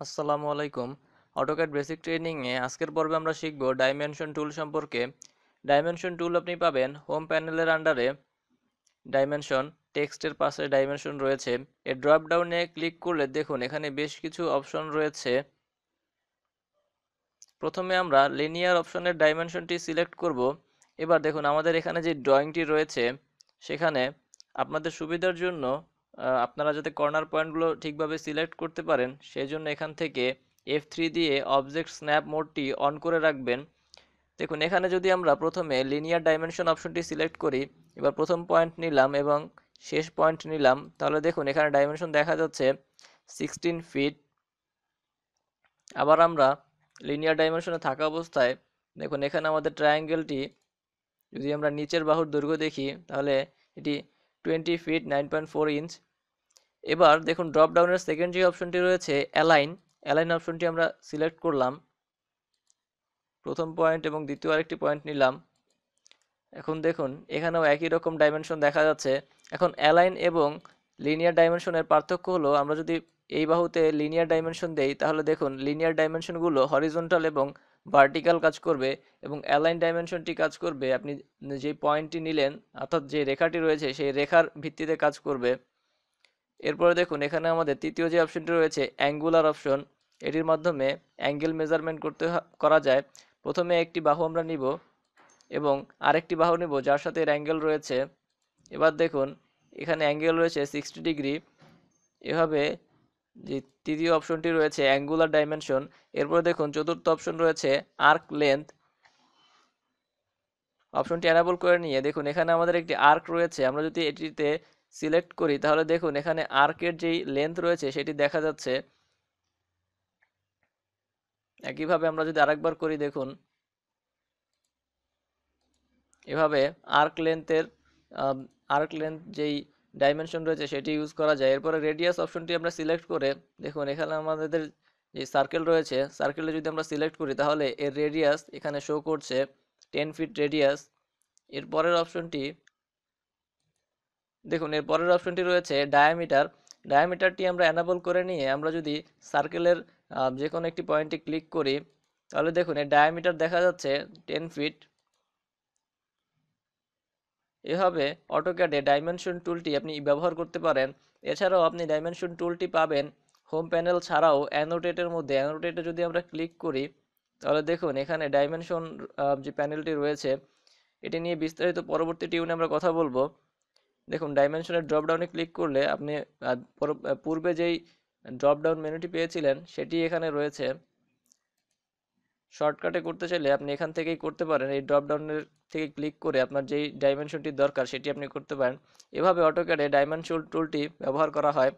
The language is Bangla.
আসসালামু আলাইকুম। অটোক্যাড বেসিক ট্রেনিং এ আজকের পর্বে আমরা শিখব ডাইমেনশন টুল সম্পর্কে। ডাইমেনশন টুল আপনি পাবেন হোম প্যানেলের আন্ডারে। ডাইমেনশন টেক্সটের পাশে ডাইমেনশন রয়েছে। এই ড্রপ ডাউনে ক্লিক করলে দেখুন এখানে বেশ কিছু অপশন রয়েছে। প্রথমে আমরা লিনিয়ার অপশনের ডাইমেনশনটি সিলেক্ট করব। এবার দেখুন আমাদের এখানে যে ড্রয়িংটি রয়েছে সেখানে আপনাদের সুবিধার জন্য আপনারা যাতে কর্নার পয়েন্টগুলো ঠিকভাবে সিলেক্ট করতে পারেন সেই জন্য এখান থেকে F3 দিয়ে অবজেক্ট স্ন্যাপ মোডটি অন করে রাখবেন। দেখুন এখানে যদি আমরা প্রথমে লিনিয়ার ডাইমেনশন অপশনটি সিলেক্ট করি, এবার প্রথম পয়েন্ট নিলাম এবং শেষ পয়েন্ট নিলাম, তাহলে দেখুন এখানে ডাইমেনশন দেখা যাচ্ছে 16 ফিট। আবার আমরা লিনিয়ার ডাইমেনশনে থাকা অবস্থায় দেখুন এখানে আমাদের ট্রায়াঙ্গেলটি যদি আমরা নিচের বাহুর দৈর্ঘ্য দেখি তাহলে এটি 20 ফিট 9.4 ইঞ্চ। এবার দেখুন ড্রপ ডাউনের সেকেন্ড যে অপশনটি রয়েছে অ্যালাইন অপশনটি আমরা সিলেক্ট করলাম। প্রথম পয়েন্ট এবং দ্বিতীয় আরেকটি পয়েন্ট নিলাম। এখন দেখুন এখানেও একই রকম ডাইমেনশন দেখা যাচ্ছে। এখন অ্যালাইন এবং লিনিয়ার ডাইমেনশনের পার্থক্য হলো আমরা যদি এই বাহুতে লিনিয়ার ডাইমেনশন দেই তাহলে দেখুন লিনিয়ার ডাইমেনশনগুলো হরিজন্টাল এবং ভার্টিক্যাল কাজ করবে এবং অ্যালাইন ডাইমেনশনটি কাজ করবে আপনি যে পয়েন্টটি নিলেন অর্থাৎ যে রেখাটি রয়েছে সেই রেখার ভিত্তিতে কাজ করবে। এরপরে দেখুন এখানে আমাদের তৃতীয় যে অপশনটি রয়েছে অ্যাঙ্গুলার অপশন, এটির মাধ্যমে অ্যাঙ্গেল মেজারমেন্ট করা যায়। প্রথমে একটি বাহু আমরা নিব এবং আরেকটি বাহু নিব যার সাথে এর অ্যাঙ্গেল রয়েছে। এবার দেখুন এখানে অ্যাঙ্গেল রয়েছে 60 ডিগ্রি। এভাবে যে তৃতীয় অপশনটি রয়েছে অ্যাঙ্গুলার ডাইমেনশন। এরপরে দেখুন চতুর্থ অপশন রয়েছে আর্ক লেন্থ। অপশনটি এনাবল করে নিয়ে দেখুন এখানে আমাদের একটি আর্ক রয়েছে, আমরা যদি এটিতে সিলেক্ট করি তাহলে দেখুন এখানে আর্কের যেই লেন্থ রয়েছে সেটি দেখা যাচ্ছে। একইভাবে আমরা যদি আরেকবার করি দেখুন এভাবে আর্ক লেন্থ যেই ডাইমেনশন রয়েছে সেটি ইউজ করা যায়। এরপরে রেডিয়াস অপশনটি আমরা সিলেক্ট করে দেখুন এখানে আমাদের যে সার্কেল রয়েছে সার্কেলে যদি আমরা সিলেক্ট করি তাহলে এর রেডিয়াস এখানে শো করছে 10 ফিট রেডিয়াস। এর পরের অপশনটি দেখুন এর পরের অপশনটি রয়েছে ডায়ামিটারটি আমরা এনাবল করে নিয়ে আমরা যদি সার্কেলের যে কোনো একটি পয়েন্টে ক্লিক করি তাহলে দেখুন এর ডায়ামিটার দেখা যাচ্ছে 10 ফিট। এভাবে অটোক্যাডে ডাইমেনশন টুলটি আপনি ব্যবহার করতে পারেন। এছাড়াও আপনি ডাইমেনশন টুলটি পাবেন হোম প্যানেল ছাড়াও অ্যানোটেটের মধ্যে। অ্যানোটেটে যদি আমরা ক্লিক করি তাহলে দেখুন এখানে ডাইমেনশন যে প্যানেলটি রয়েছে এটি নিয়ে বিস্তারিত পরবর্তী টিউনে আমরা কথা বলবো। দেখুন ডাইমেনশনের ড্রপ ডাউনে ক্লিক করলে আপনি পূর্বে যেই ড্রপ ডাউন মেনুটি পেয়েছিলেন সেটি এখানে রয়েছে। শর্টকাটে করতে চাইলে আপনি এখান থেকেই করতে পারেন, এই ড্রপ ডাউনের থেকে ক্লিক করে আপনার যেই ডাইমেনশনটি দরকার সেটি আপনি করতে পারেন। এভাবে অটোক্যাডে ডাইমেনশন টুলটি ব্যবহার করা হয়।